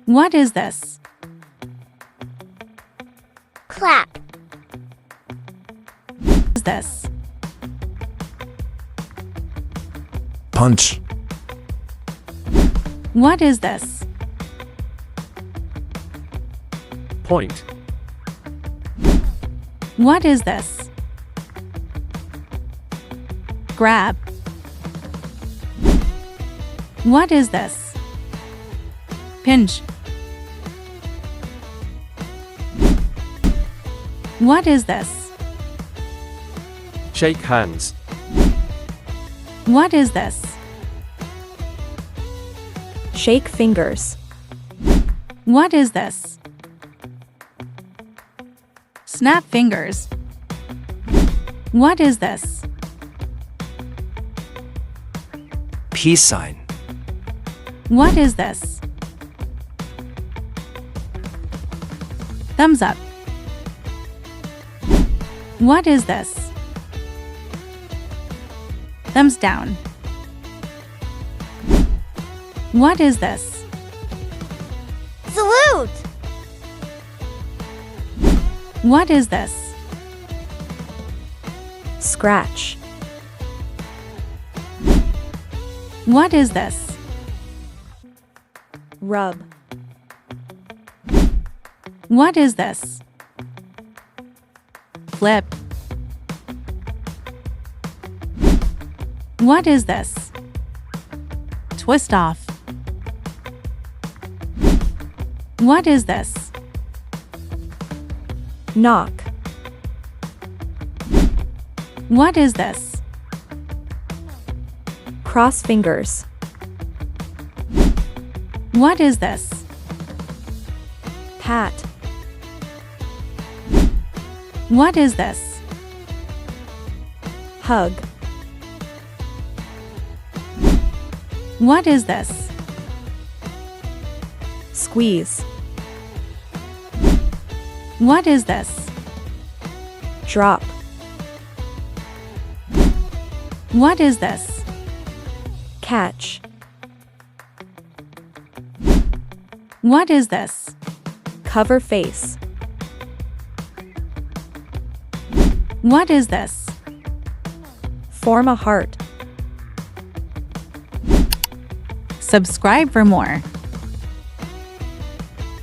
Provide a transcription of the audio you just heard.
What is this? Clap. What is this? Punch. What is this? Point. What is this? Grab. What is this? Pinch. What is this? Shake hands. What is this? Shake fingers. What is this? Snap fingers. What is this? Peace sign. What is this? Thumbs up. What is this? Thumbs down. What is this? Salute. What is this? Scratch. What is this? Rub. What is this? Flip. What is this? Twist off. What is this? Knock. What is this? Cross fingers. What is this? Pat. What is this? Hug. What is this? Squeeze. What is this? Drop. What is this? Catch. What is this? Cover face. What is this? Form a heart. Subscribe for more.